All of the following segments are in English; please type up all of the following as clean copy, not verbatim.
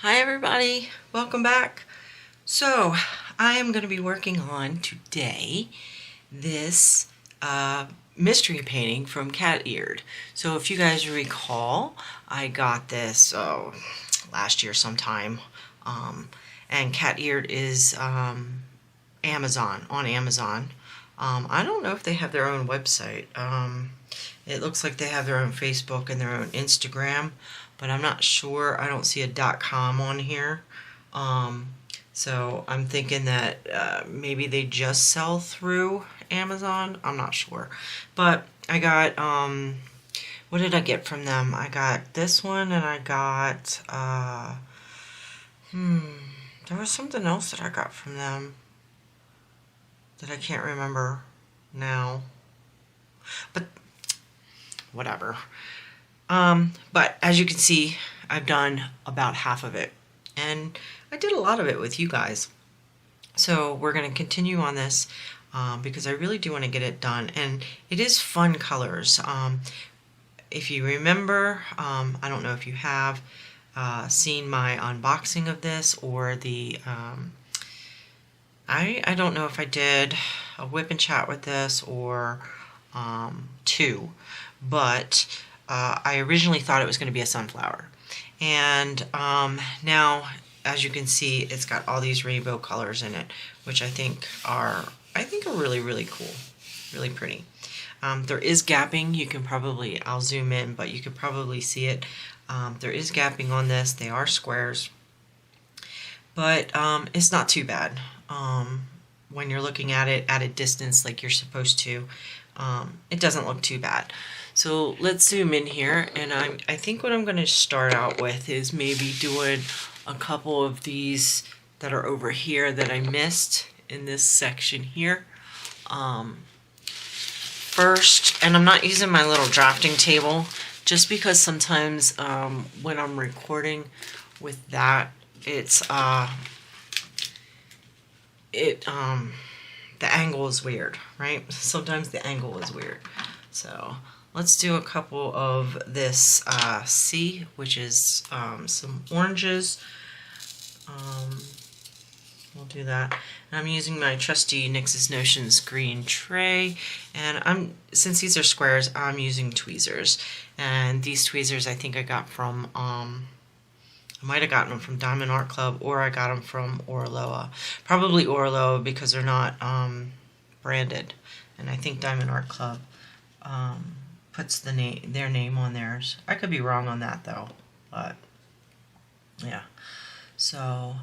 Hi everybody, welcome back. So I am going to be working on today this mystery painting from Cateared. So if you guys recall, I got this last year sometime, and Cateared is Amazon, on Amazon. I don't know if they have their own website. It looks like they have their own Facebook and their own Instagram, but I'm not sure. I don't see a .com on here. So I'm thinking that maybe they just sell through Amazon. I'm not sure. But I got, what did I get from them? I got this one, and I got, there was something else that I got from them that I can't remember now. But whatever. But as you can see, I've done about half of it, and I did a lot of it with you guys. So we're going to continue on this because I really do want to get it done, and it is fun colors. If you remember, I don't know if you have seen my unboxing of this, or the I don't know if I did a whip and chat with this or two, but I originally thought it was going to be a sunflower, and now, as you can see, it's got all these rainbow colors in it, which I think are really, really cool, really pretty. There is gapping. You can probably, I'll zoom in, but you could probably see it. There is gapping on this. They are squares, but it's not too bad when you're looking at it at a distance like you're supposed to. It doesn't look too bad. So let's zoom in here, and I think what I'm going to start out with is maybe doing a couple of these that are over here that I missed in this section here. First, and I'm not using my little drafting table just because sometimes when I'm recording with that, it's the angle is weird, right? Sometimes the angle is weird. So let's do a couple of this C, which is some oranges. We'll do that. And I'm using my trusty NYX's Notions green tray, and since these are squares, I'm using tweezers. And these tweezers I think I got from I might have gotten them from Diamond Art Club, or I got them from Orloa. Probably Orloa because they're not branded, and I think Diamond Art Club puts their name on theirs. I could be wrong on that though, but yeah. So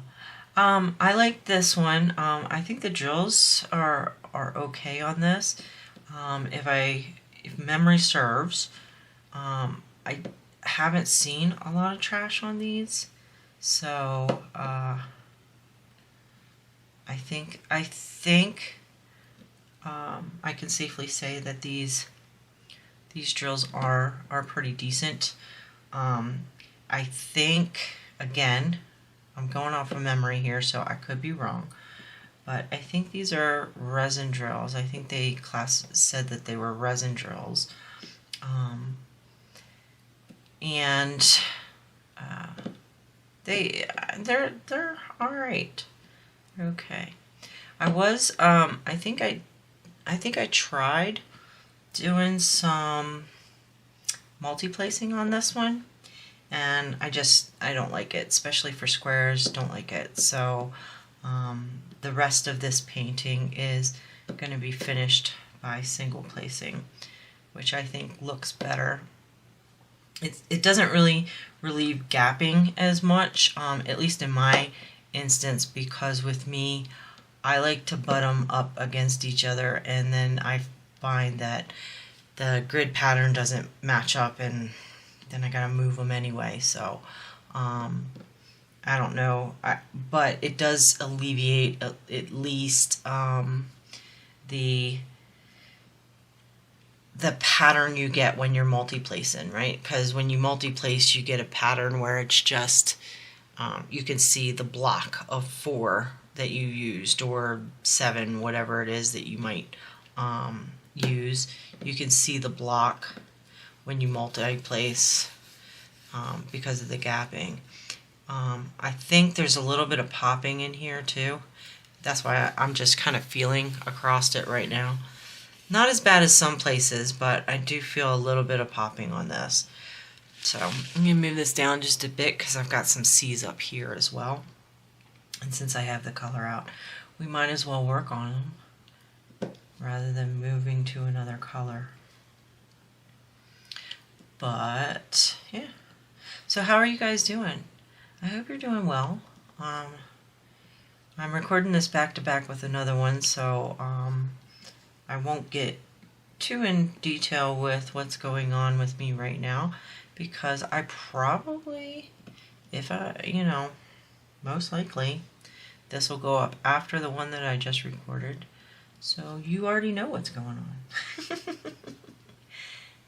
I like this one. I think the drills are okay on this. If memory serves, I haven't seen a lot of trash on these, so I think I can safely say that these drills are pretty decent. I think, again, I'm going off of memory here, so I could be wrong, but I think these are resin drills. I think they said that they were resin drills, and they're all right. Okay. I think I tried doing some multi-placing on this one, and I don't like it, especially for squares. Don't like it. So the rest of this painting is going to be finished by single placing, which I think looks better. It doesn't really relieve gapping as much, at least in my instance, because with me, I like to butt them up against each other, and then I find that the grid pattern doesn't match up, and then I gotta move them anyway. So I don't know, but it does alleviate at least the pattern you get when you're multi-placing, right? Because when you multi-place, you get a pattern where it's just you can see the block of 4 that you used, or 7, whatever it is that you might use. You can see the block when you multi-place because of the gapping. I think there's a little bit of popping in here too. That's why I'm just kind of feeling across it right now. Not as bad as some places, but I do feel a little bit of popping on this. So I'm going to move this down just a bit because I've got some C's up here as well. And since I have the color out, we might as well work on them rather than moving to another color. But yeah. So how are you guys doing? I hope you're doing well. I'm recording this back to back with another one, so I won't get too in detail with what's going on with me right now, because I probably, if I, most likely, this will go up after the one that I just recorded, so you already know what's going on.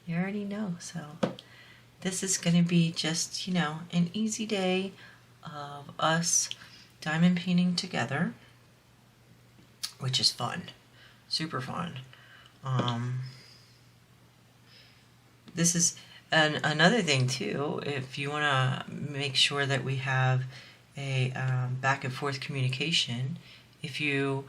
You already know, so this is going to be just, an easy day of us diamond painting together, which is fun, super fun. This is another thing too, if you want to make sure that we have a back and forth communication, if you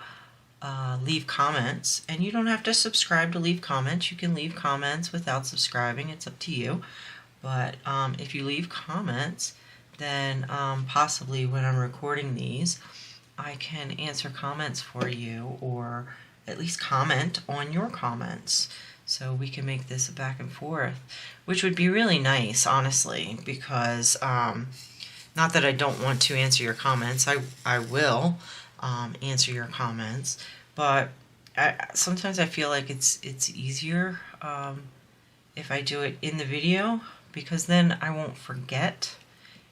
leave comments, and you don't have to subscribe to leave comments, you can leave comments without subscribing, it's up to you, but if you leave comments, then possibly when I'm recording these, I can answer comments for you, or at least comment on your comments, so we can make this a back and forth, which would be really nice, honestly, because not that I don't want to answer your comments, I will answer your comments, but sometimes I feel like it's easier if I do it in the video, because then I won't forget,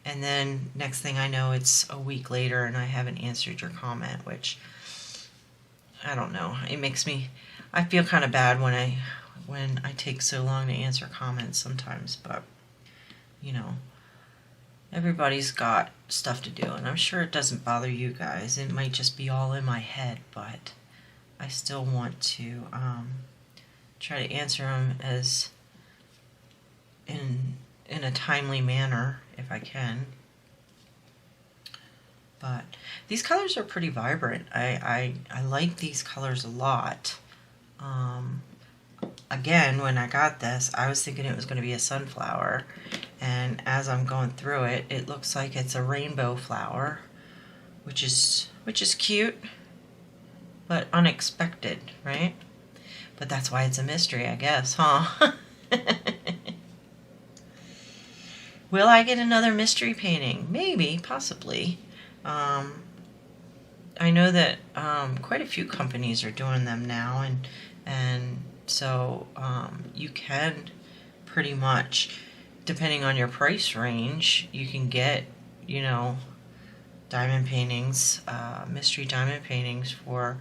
and then next thing I know, it's a week later and I haven't answered your comment, which, I don't know, it makes me, I feel kind of bad when I take so long to answer comments sometimes, but, everybody's got stuff to do, and I'm sure it doesn't bother you guys. It might just be all in my head, but I still want to try to answer them as in a timely manner if I can. But these colors are pretty vibrant. I like these colors a lot. Again, when I got this, I was thinking it was going to be a sunflower, and as I'm going through it, it looks like it's a rainbow flower, which is cute, but unexpected, right? But that's why it's a mystery, I guess, huh? Will I get another mystery painting? Maybe, possibly. I know that quite a few companies are doing them now, and so you can pretty much, depending on your price range, you can get, diamond paintings, mystery diamond paintings for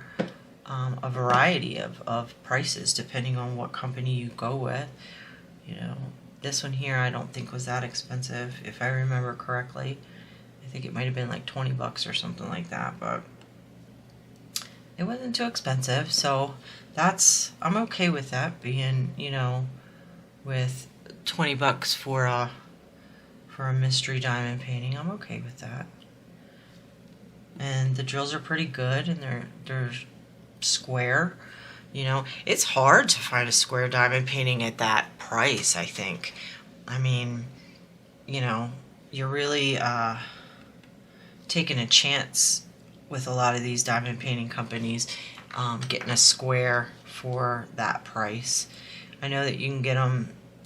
a variety of prices, depending on what company you go with. This one here I don't think was that expensive, if I remember correctly. I think it might have been like 20 bucks or something like that, but it wasn't too expensive, so I'm okay with that being, with 20 bucks for a mystery diamond painting. I'm okay with that. And the drills are pretty good, and they're square. It's hard to find a square diamond painting at that price, I think. I mean, you're really taking a chance with a lot of these diamond painting companies getting a square for that price. I know that you can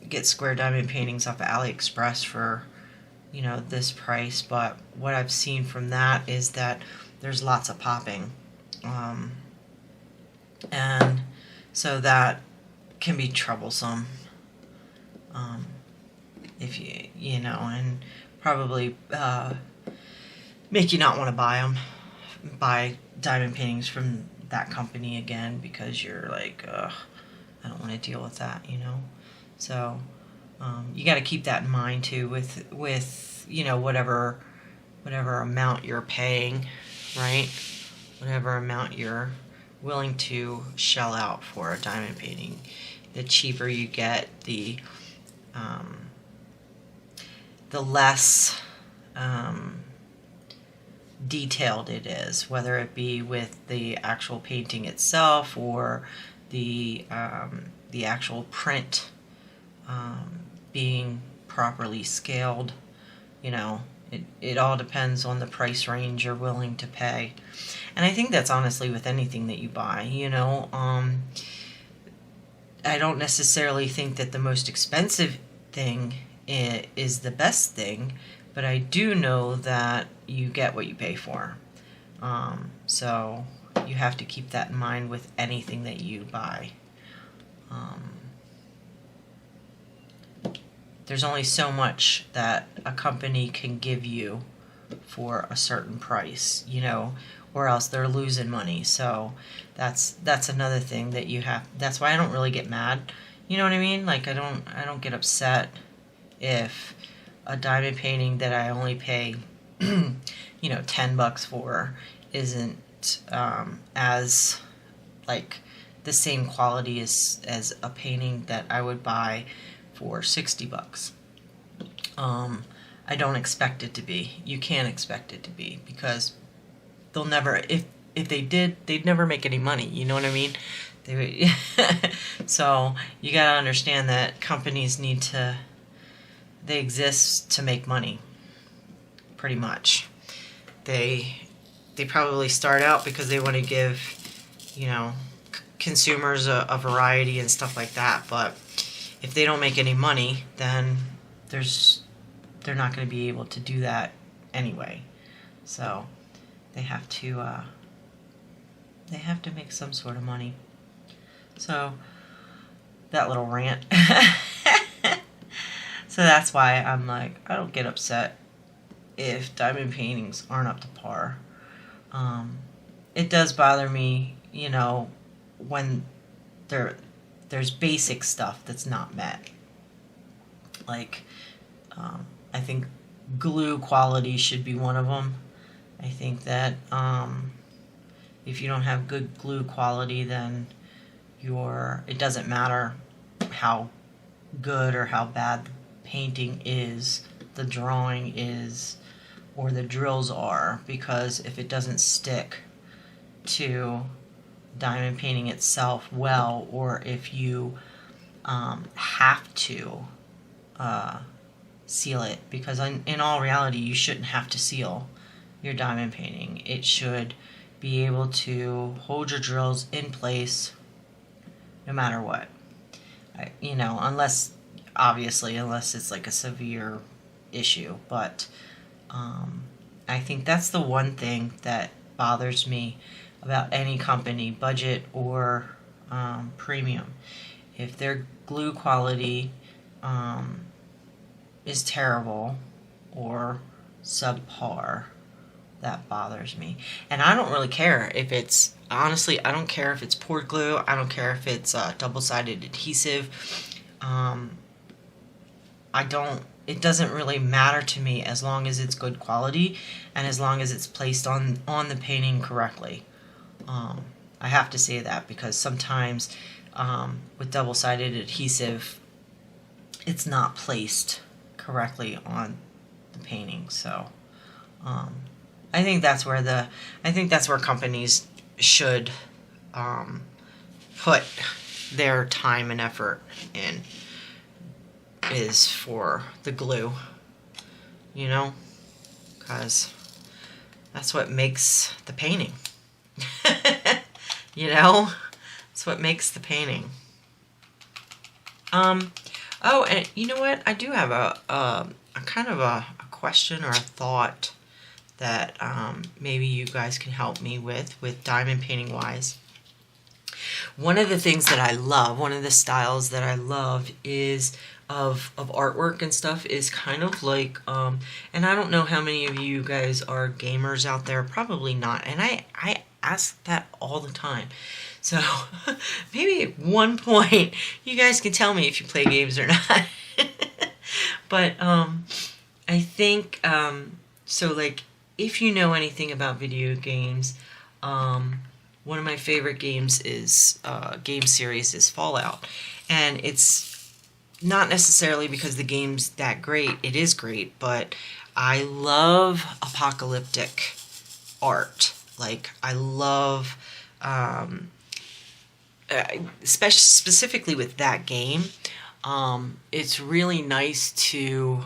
get square diamond paintings off of AliExpress for, this price, but what I've seen from that is that there's lots of popping. And so that can be troublesome, if and probably make you not want to buy diamond paintings from that company again, because you're like, I don't want to deal with that, So you got to keep that in mind too, with whatever amount you're paying, right? Whatever amount you're willing to shell out for a diamond painting. The cheaper you get, the less detailed it is, whether it be with the actual painting itself or the actual print being properly scaled. You know, it all depends on the price range you're willing to pay. And I think that's honestly with anything that you buy, you know. I don't necessarily think that the most expensive thing is the best thing, but I do know that you get what you pay for. So you have to keep that in mind with anything that you buy. There's only so much that a company can give you for a certain price, you know, or else they're losing money. So that's another thing that you have. That's why I don't really get mad. You know what I mean? Like I don't get upset if a diamond painting that I only pay you know, $10 for isn't as like the same quality as a painting that I would buy for $60. I don't expect it to be. You can't expect it to be, because they'll never, if they did, they'd never make any money. You know what I mean? So you gotta understand that companies they exist to make money, pretty much. They probably start out because they want to give, you know, consumers a variety and stuff like that. But if they don't make any money, then they're not going to be able to do that anyway. So they have to make some sort of money. So that little rant. So that's why I'm like, I don't get upset if diamond paintings aren't up to par. It does bother me, you know, when there's basic stuff that's not met. Like, I think glue quality should be one of them. I think that if you don't have good glue quality, then it doesn't matter how good or how bad the painting is, the drawing is, or the drills are, because if it doesn't stick to diamond painting itself well, or if you have to seal it, because in all reality you shouldn't have to seal your diamond painting. It should be able to hold your drills in place no matter what. You know, unless it's like a severe issue. But I think that's the one thing that bothers me about any company, budget or premium. If their glue quality is terrible or subpar, that bothers me. And I don't really care if it's, honestly, I don't care if it's poured glue. I don't care if it's double-sided adhesive. It doesn't really matter to me as long as it's good quality and as long as it's placed on the painting correctly. I have to say that, because sometimes with double-sided adhesive, it's not placed correctly on the painting. So I think that's where companies should put their time and effort in, is for the glue, you know, because that's what makes the painting. You know, it's what makes the painting. Oh, and you know what? I do have a kind of a question or a thought that maybe you guys can help me with diamond painting wise. One of the things that I love, one of the styles that I love is of artwork and stuff, is kind of like, and I don't know how many of you guys are gamers out there, probably not, and I ask that all the time. So maybe at one point you guys can tell me if you play games or not. But I think, so like, if you know anything about video games, one of my favorite games is, game series is Fallout. And it's not necessarily because the game's that great. It is great, but I love apocalyptic art. Like, I love, specifically with that game, it's really nice to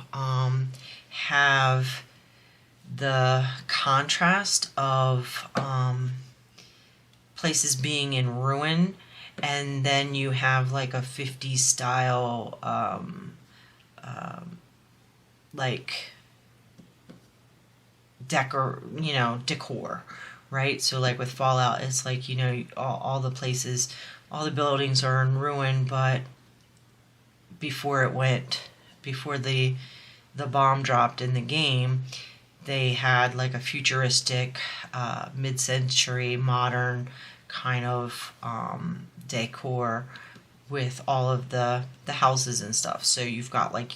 have the contrast of places being in ruin, and then you have like a 50s style like decor, right? So like with Fallout, it's like, all the places, all the buildings are in ruin, but before the bomb dropped in the game, they had like a futuristic, mid-century modern kind of decor with all of the houses and stuff. So you've got like,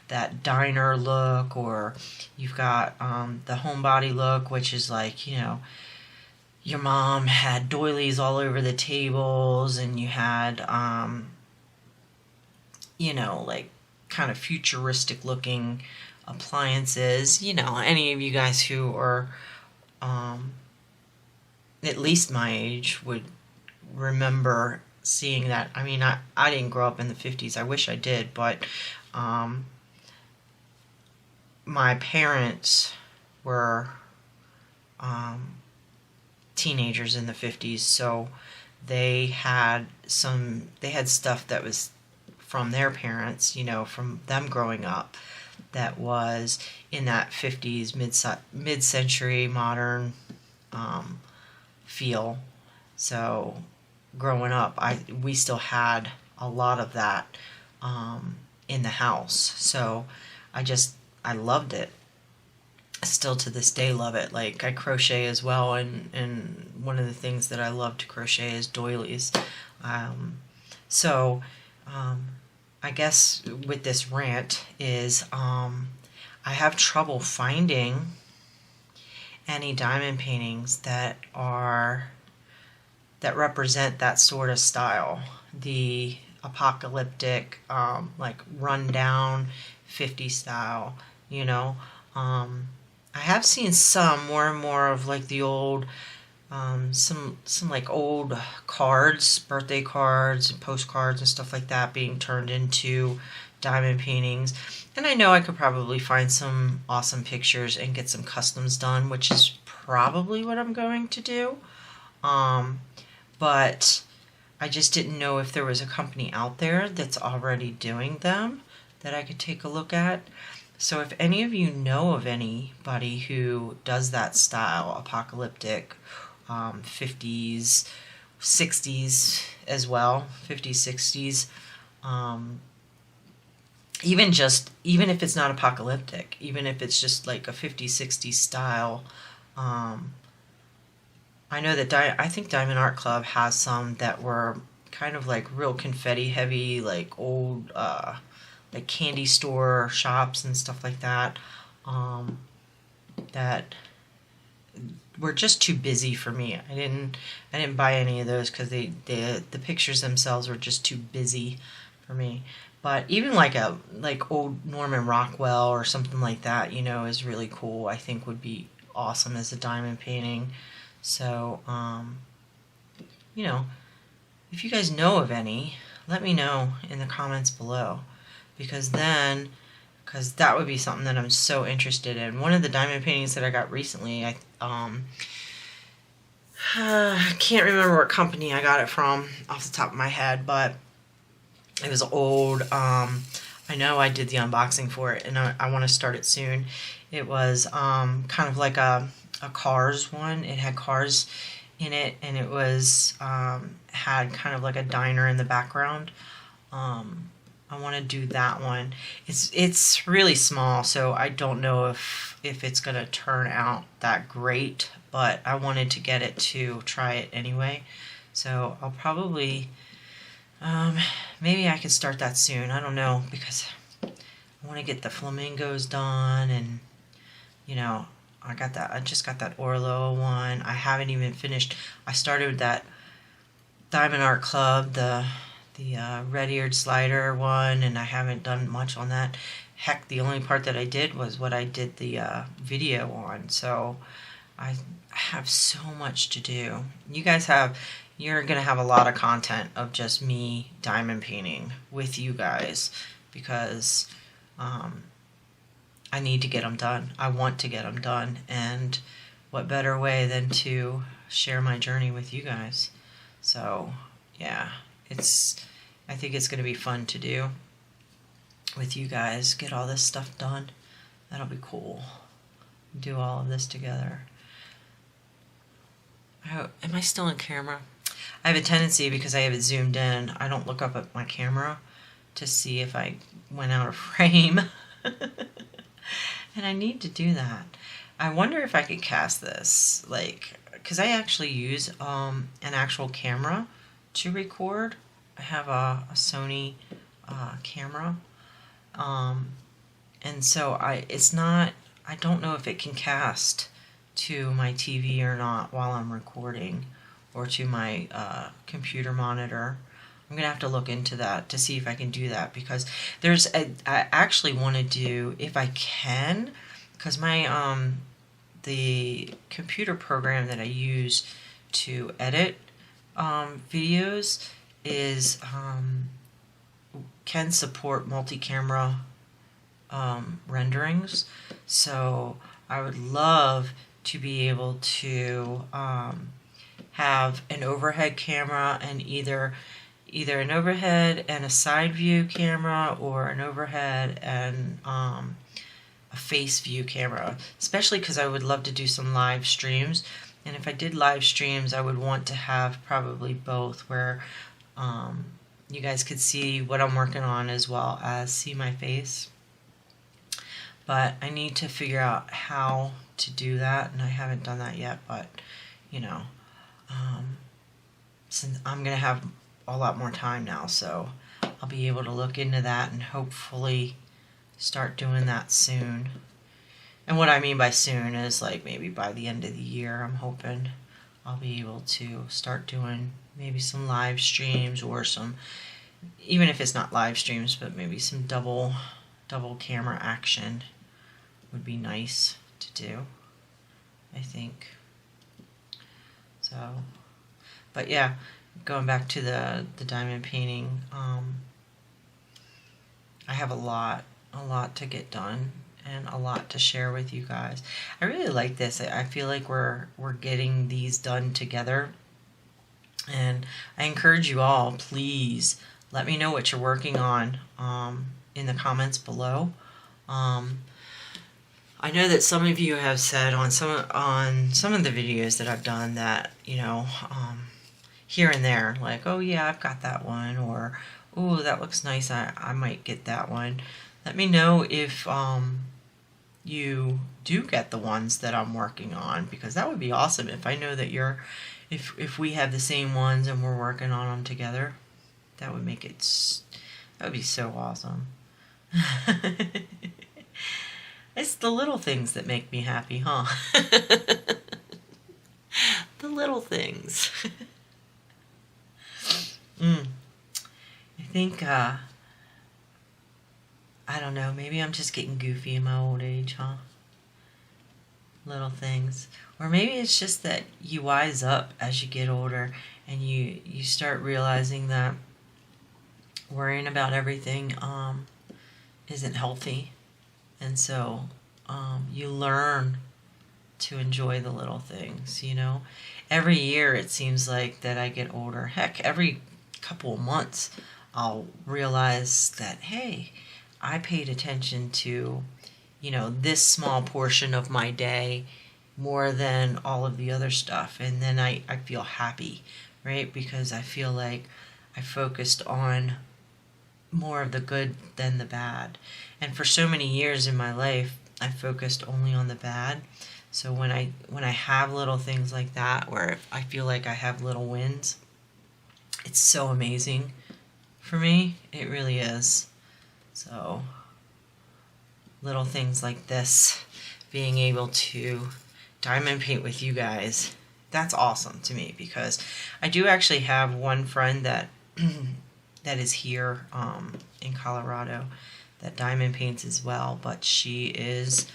that diner look, or you've got the homebody look, which is like, your mom had doilies all over the tables, and you had, like kind of futuristic looking appliances. Any of you guys who are at least my age would remember seeing that. I mean, I didn't grow up in the 50s. I wish I did, but my parents were teenagers in the 50s, so they had stuff that was from their parents, from them growing up, that was in that 50s mid-century modern feel. So growing up, we still had a lot of that in the house. So I loved it. Still to this day love it. Like, I crochet as well, and one of the things that I love to crochet is doilies. I guess with this rant is I have trouble finding any diamond paintings that represent that sort of style, the apocalyptic, like rundown 50 style. I have seen some more and more of like the old, some like old cards, birthday cards and postcards and stuff like that being turned into diamond paintings. And I know I could probably find some awesome pictures and get some customs done, which is probably what I'm going to do. But I just didn't know if there was a company out there that's already doing them that I could take a look at. So if any of you know of anybody who does that style, apocalyptic, 50s, 60s as well, 50s, 60s, even if it's not apocalyptic, even if it's just like a 50s, 60s style, I know that I think Diamond Art Club has some that were kind of like real confetti heavy, like old, like candy store shops and stuff like that, that were just too busy for me. I didn't buy any of those because the pictures themselves were just too busy for me. But even like old Norman Rockwell or something like that, is really cool. I think would be awesome as a diamond painting. So, if you guys know of any, let me know in the comments below. Because that would be something that I'm so interested in. One of the diamond paintings that I got recently, I can't remember what company I got it from off the top of my head, but it was old. I know I did the unboxing for it, and I want to start it soon. It was kind of like a Cars one. It had cars in it, and it was had kind of like a diner in the background. I want to do that one. It's really small, so I don't know if it's going to turn out that great, but I wanted to get it to try it anyway. So I'll probably, maybe I could start that soon. I don't know, because I want to get the flamingos done, and I just got that Orlo one. I haven't even finished. I started with that Diamond Art Club, the red-eared slider one, and I haven't done much on that. Heck, the only part that I did was what I did the video on. So I have so much to do. You're going to have a lot of content of just me diamond painting with you guys because I need to get them done. I want to get them done. And what better way than to share my journey with you guys? So, yeah, I think it's going to be fun to do with you guys. Get all this stuff done. That'll be cool. Do all of this together. Oh, am I still in camera? I have a tendency, because I have it zoomed in, I don't look up at my camera to see if I went out of frame. And I need to do that. I wonder if I could cast this, like, because I actually use an actual camera to record. I have a Sony camera, and so I don't know if it can cast to my TV or not while I'm recording, or to my computer monitor. I'm gonna have to look into that to see if I can do that, because I actually want to do, if I can, because my the computer program that I use to edit videos is can support multi-camera renderings. So I would love to be able to have an overhead camera and either an overhead and a side view camera, or an overhead and a face view camera, especially because I would love to do some live streams. And if I did live streams, I would want to have probably both, where you guys could see what I'm working on as well as see my face. But I need to figure out how to do that, and I haven't done that yet. But you know, since I'm gonna have a lot more time now, so I'll be able to look into that and hopefully start doing that soon. And what I mean by soon is like maybe by the end of the year, I'm hoping I'll be able to start doing maybe some live streams, or some, even if it's not live streams, but maybe some double camera action would be nice to do, I think. So, but yeah, going back to the diamond painting, I have a lot to get done and a lot to share with you guys. I really like this. I feel like we're getting these done together, and I encourage you all, please let me know what you're working on in the comments below. I know that some of you have said on some of the videos that I've done that, you know, here and there, like, oh yeah, I've got that one, or oh, that looks nice, I might get that one. Let me know if you do get the ones that I'm working on, because that would be awesome if I know that if we have the same ones and we're working on them together. That would make it, that would be so awesome. It's the little things that make me happy, huh? The little things. I think, I don't know, maybe I'm just getting goofy in my old age, huh? Little things. Or maybe it's just that you wise up as you get older, and you start realizing that worrying about everything isn't healthy. And so you learn to enjoy the little things, you know. Every year it seems like that I get older. Heck, every couple of months I'll realize that, hey, I paid attention to, you know, this small portion of my day more than all of the other stuff. And then I feel happy, right? Because I feel like I focused on more of the good than the bad. And for so many years in my life, I focused only on the bad. So when I have little things like that, where I feel like I have little wins, it's so amazing for me. It really is. So little things like this, being able to diamond paint with you guys, that's awesome to me, because I do actually have one friend that that is here in Colorado that diamond paints as well, but she is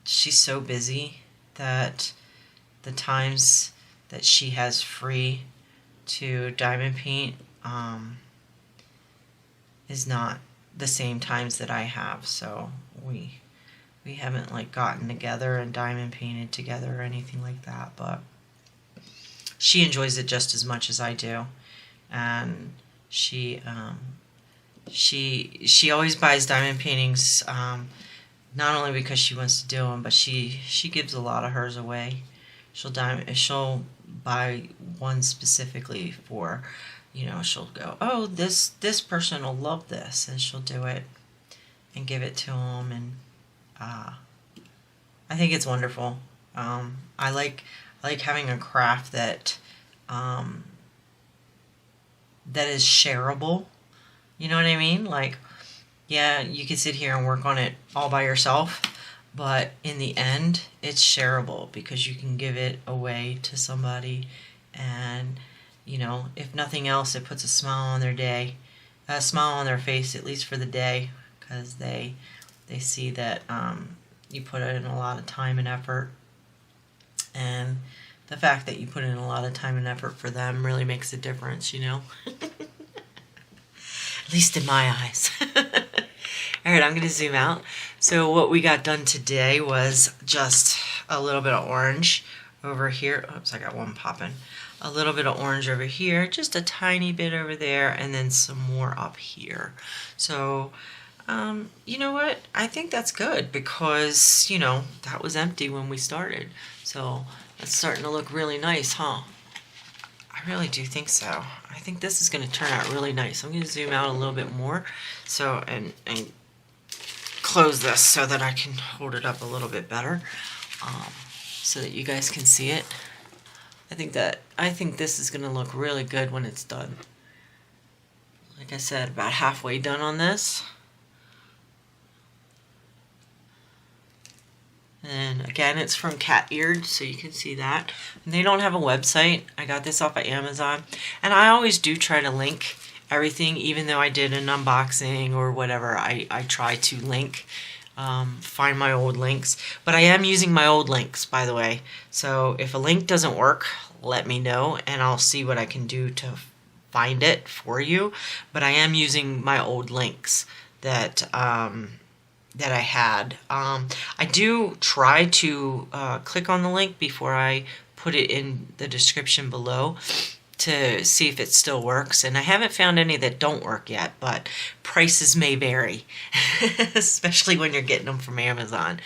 she's so busy that the times that she has free to diamond paint is not the same times that I have. So we haven't like gotten together and diamond painted together or anything like that, but she enjoys it just as much as I do. And she always buys diamond paintings, not only because she wants to do them, but she gives a lot of hers away. She'll buy one specifically for, she'll go, oh, this person will love this, and she'll do it and give it to them. And I think it's wonderful. I like having a craft that is shareable. You know what I mean? Like, yeah, you can sit here and work on it all by yourself, but in the end, it's shareable because you can give it away to somebody, and if nothing else, it puts a smile on their day, a smile on their face, at least for the day, because they see that you put in a lot of time and effort, and the fact that you put in a lot of time and effort for them really makes a difference, At least in my eyes. All right, I'm going to zoom out. So what we got done today was just a little bit of orange over here. Oops, I got one popping. A little bit of orange over here, just a tiny bit over there, and then some more up here. So, you know what? I think that's good because, that was empty when we started. So it's starting to look really nice, huh? I really do think so. I think this is going to turn out really nice. I'm going to zoom out a little bit more and close this so that I can hold it up a little bit better, so that you guys can see it. I think this is going to look really good when it's done. Like I said, about halfway done on this. And again, it's from Cateared, so you can see that. And they don't have a website. I got this off of Amazon. And I always do try to link everything, even though I did an unboxing or whatever. I try to link, find my old links. But I am using my old links, by the way. So if a link doesn't work, let me know, and I'll see what I can do to find it for you. But I am using my old links that I had. I do try to click on the link before I put it in the description below to see if it still works, and I haven't found any that don't work yet, but prices may vary, especially when you're getting them from Amazon.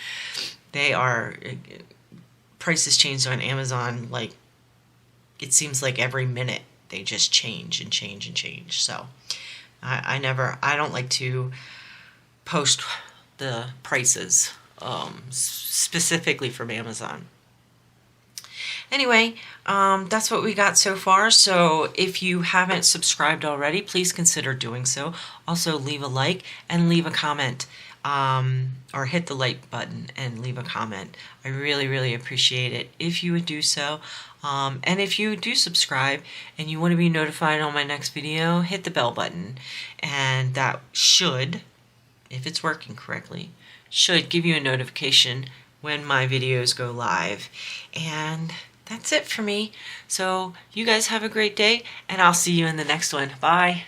Prices change on Amazon, like, it seems like every minute they just change and change and change. So I don't like to post the prices specifically from Amazon. Anyway, that's what we got so far. So if you haven't subscribed already, please consider doing so. Also, leave a like and leave a comment, or hit the like button and leave a comment. I really, really appreciate it if you would do so. And if you do subscribe and you want to be notified on my next video, hit the bell button, and that should, if it's working correctly, should give you a notification when my videos go live. And that's it for me. So you guys have a great day, and I'll see you in the next one. Bye.